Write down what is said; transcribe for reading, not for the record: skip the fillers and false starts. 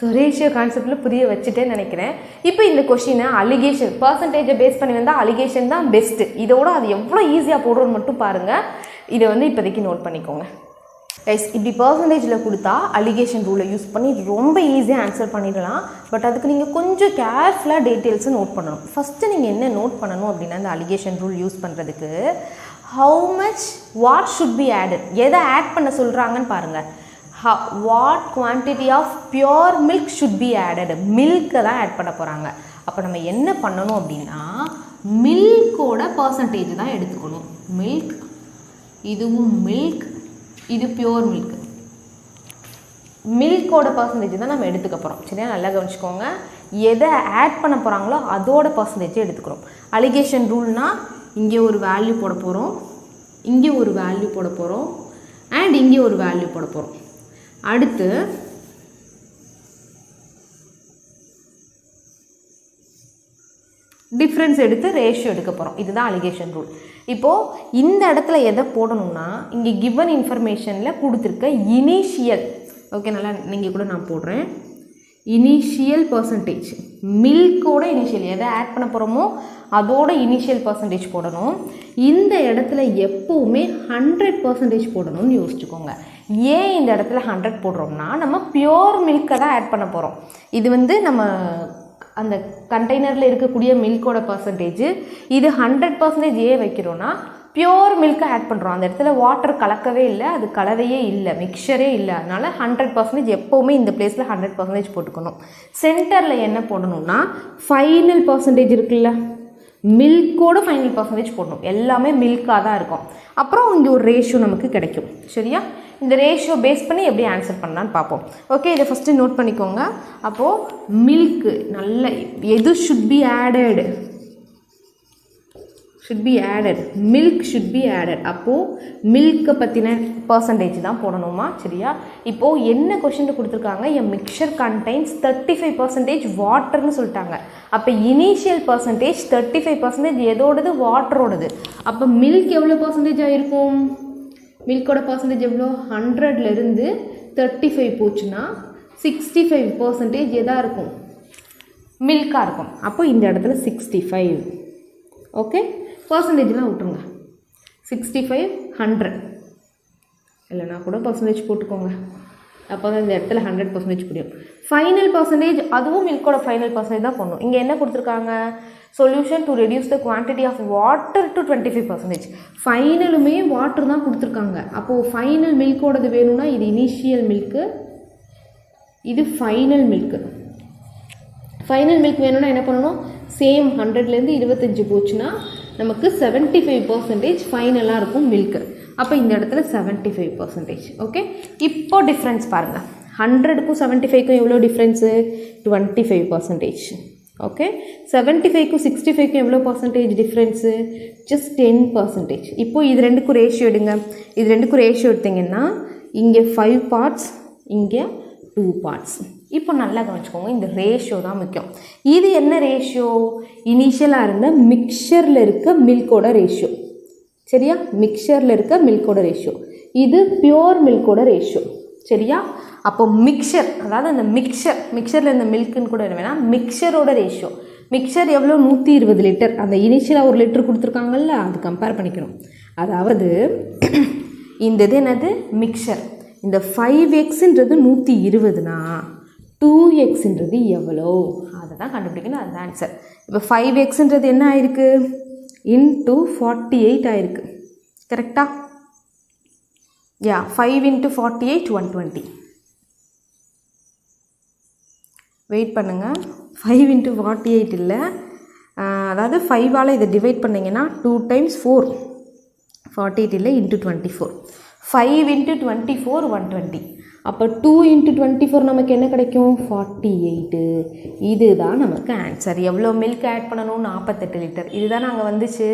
So ratio கான்செப்டில் புரிய வச்சுட்டேன்னு நினைக்கிறேன். இப்போ இந்த கொஷினை அலிகேஷன் பர்சன்டேஜை பேஸ் பண்ணி வந்தால் அலிகேஷன் தான் பெஸ்ட்டு. இதோட அது எவ்வளோ ஈஸியாக போடுறோன்னு மட்டும் பாருங்கள். இதை வந்து இப்போதைக்கு நோட் பண்ணிக்கோங்க கைஸ். இப்படி பர்சன்டேஜில் கொடுத்தா அலிகேஷன் ரூலை யூஸ் பண்ணி ரொம்ப ஈஸியாக ஆன்சர் பண்ணிடலாம். பட் அதுக்கு நீங்கள் கொஞ்சம் கேர்ஃபுல்லாக டீட்டெயில்ஸை நோட் பண்ணணும். ஃபஸ்ட்டு நீங்கள் என்ன நோட் பண்ணணும் அப்படின்னா இந்த அலிகேஷன் ரூல் யூஸ் பண்ணுறதுக்கு how much water should be added, எதை ஆட் பண்ண சொல்கிறாங்கன்னு பாருங்கள். What quantity of pure milk should be added, மில்கை தான் ஆட் பண்ண போகிறாங்க. அப்போ நம்ம என்ன பண்ணணும் அப்படின்னா மில்கோட பர்சன்டேஜ் தான் எடுத்துக்கணும். மில்க், இதுவும் மில்க், இது பியோர் மில்க், மில்கோட பர்சன்டேஜ் தான் நம்ம எடுத்துக்க போகிறோம். சரியா, நல்லா கவனிச்சுக்கோங்க. எதை ஆட் பண்ண போகிறாங்களோ அதோட பர்சன்டேஜை எடுத்துக்கிறோம். அலிகேஷன் ரூல்னால் இங்கே ஒரு வேல்யூ போட போகிறோம், இங்கே ஒரு வேல்யூ போட போகிறோம், அண்ட் இங்கே ஒரு வேல்யூ போட போகிறோம். அடுத்து டிஃப்ரென்ஸ் எடுத்து ரேஷியோ எடுக்க போகிறோம். இதுதான் அலிகேஷன் ரூல். இப்போது இந்த இடத்துல எதை போடணும்னா இங்கே கிவன் இன்ஃபர்மேஷனில் கொடுத்துருக்க இனிஷியல், ஓகே நல்லா நீங்கள் கூட நான் போடுறேன், இனிஷியல் பர்சன்டேஜ், மில்கோட இனிஷியல் எதை ஆட் பண்ண போகிறோமோ அதோட இனிஷியல் பர்சன்டேஜ் போடணும். இந்த இடத்துல எப்போவுமே 100% போடணும்னு யோசிச்சுக்கோங்க. ஏன் இந்த இடத்துல 100 போடுறோம்னா நம்ம பியோர் மில்கை தான் ஆட் பண்ண போகிறோம். இது வந்து நம்ம அந்த கண்டெய்னரில் இருக்கக்கூடிய மில்கோட பர்சன்டேஜ். இது 100% ஏன் வைக்கிறோன்னா பியோர் மில்கை ஆட் பண்ணுறோம். அந்த இடத்துல வாட்டர் கலக்கவே இல்லை, அது கலவையே இல்லை, மிக்சரே இல்லை. அதனால் 100% எப்போவுமே இந்த பிளேஸில் 100% போட்டுக்கணும். சென்டரில் என்ன போடணும்னா ஃபைனல் பர்சன்டேஜ் இருக்குல்ல, மில்கோட ஃபைனல் பர்சன்டேஜ் போடணும். எல்லாமே மில்காக தான் இருக்கும். அப்புறம் இங்கே ஒரு ரேஷியோ நமக்கு கிடைக்கும். சரியா, இந்த ரேஷியோ பேஸ் பண்ணி எப்படி ஆன்சர் பண்ணலான்னு பார்ப்போம். ஓகே, இதை ஃபஸ்ட்டு நோட் பண்ணிக்கோங்க. அப்போது மில்க்கு நல்ல எது should be added, should be added, milk should be added. அப்போது மில்க்கை பற்றின பர்சன்டேஜ் தான் போடணுமா? சரியா, இப்போது என்ன கொஷின் கொடுத்துருக்காங்க, என் மிக்சர் கண்டைன்ஸ் 35% வாட்டர்னு சொல்லிட்டாங்க. அப்போ இனிஷியல் பர்சன்டேஜ் 35% எதோடது, வாட்டரோடது. அப்போ மில்க் எவ்வளோ பர்சன்டேஜாக இருக்கும், மில்கோட பர்சன்டேஜ் எவ்வளோ, 100லேருந்து 35 போச்சுன்னா 65% எதாக இருக்கும், மில்காக இருக்கும். அப்போ இந்த இடத்துல 65. ஓகே, பர்சன்டேஜ்லாம் விட்டுருங்க. 65, 100 இல்லைனா கூட பர்சன்டேஜ் போட்டுக்கோங்க. அப்போ தான் இந்த இடத்துல 100% புரியும். ஃபைனல் பர்சன்டேஜ் அதுவும் மில்கோட ஃபைனல் பர்சன்டேஜ் தான் போடணும். இங்கே என்ன கொடுத்துருக்காங்க, solution to reduce the quantity of water to 25%. ஃபைனலுமே வாட்டர் தான் கொடுத்துருக்காங்க. அப்போது ஃபைனல் மில்கோடது வேணும்னா இது இனிஷியல் மில்க்கு, இது ஃபைனல் மில்க்கு. ஃபைனல் மில்க் வேணும்னா என்ன பண்ணணும், சேம் 100லேருந்து 25 போச்சுன்னா நமக்கு 75% ஃபைனலாக இருக்கும் மில்க்கு. அப்போ இந்த இடத்துல 75%. ஓகே, இப்போ டிஃப்ரென்ஸ் பாருங்கள், 100க்கும் 75க்கும் எவ்வளோ டிஃப்ரென்ஸு, 25%. ஓகே, 75க்கும் 65க்கும் எவ்வளோ பர்சன்டேஜ் டிஃப்ரென்ஸு, ஜஸ்ட் 10%. இப்போது இது ரெண்டுக்கும் ரேஷியோ எடுங்க. இது ரெண்டுக்கும் ரேஷியோ எடுத்திங்கன்னா இங்கே 5 பார்ட்ஸ், இங்கே 2 பார்ட்ஸ். இப்போ நல்லா கவனிச்சுக்கோங்க, இந்த ரேஷியோ தான் முக்கியம். இது என்ன ரேஷியோ, இனிஷியலாக இருந்த மிக்சரில் இருக்க மில்கோட ரேஷியோ. சரியா, மிக்சரில் இருக்க மில்கோட ரேஷியோ. இது பியோர் மில்கோட ரேஷியோ. சரியா, அப்போ மிக்சர், அதாவது அந்த மிக்சரில் இருந்த மில்க்குன்னு கூட வேணாம், மிக்சரோட ரேஷியோ. மிக்சர் எவ்வளோ, 120 லிட்டர். அந்த இனிஷியலாக 1 லிட்டர் கொடுத்துருக்காங்கல்ல, அது கம்பேர் பண்ணிக்கணும். அதாவது இந்த இது என்னது, மிக்சர். இந்த 5xன்றது 120னா 2xன்றது எவ்வளோ, அதை தான் கண்டுபிடிக்கணும். அதுதான் ஆன்சர். இப்போ 5xன்றது என்ன ஆயிருக்கு, இன்ட்டு 48 ஆயிருக்கு. கரெக்டா, யா, 5 × 48 120. வெயிட் பண்ணுங்கள், 5 × 48 இல்லை, அதாவது 5ஆல் இதை டிவைட் பண்ணிங்கன்னா 2 × 4, 48 இல்லை, இன்ட்டு 24. 5 × 24 120. அப்போ 2 × 24 நமக்கு என்ன கிடைக்கும், 48. இதுதான் நமக்கு ஆன்சர். எவ்வளோ மில்க் ஆட் பண்ணணும், 48 லிட்டர். இதுதான் நாங்கள் வந்துச்சு.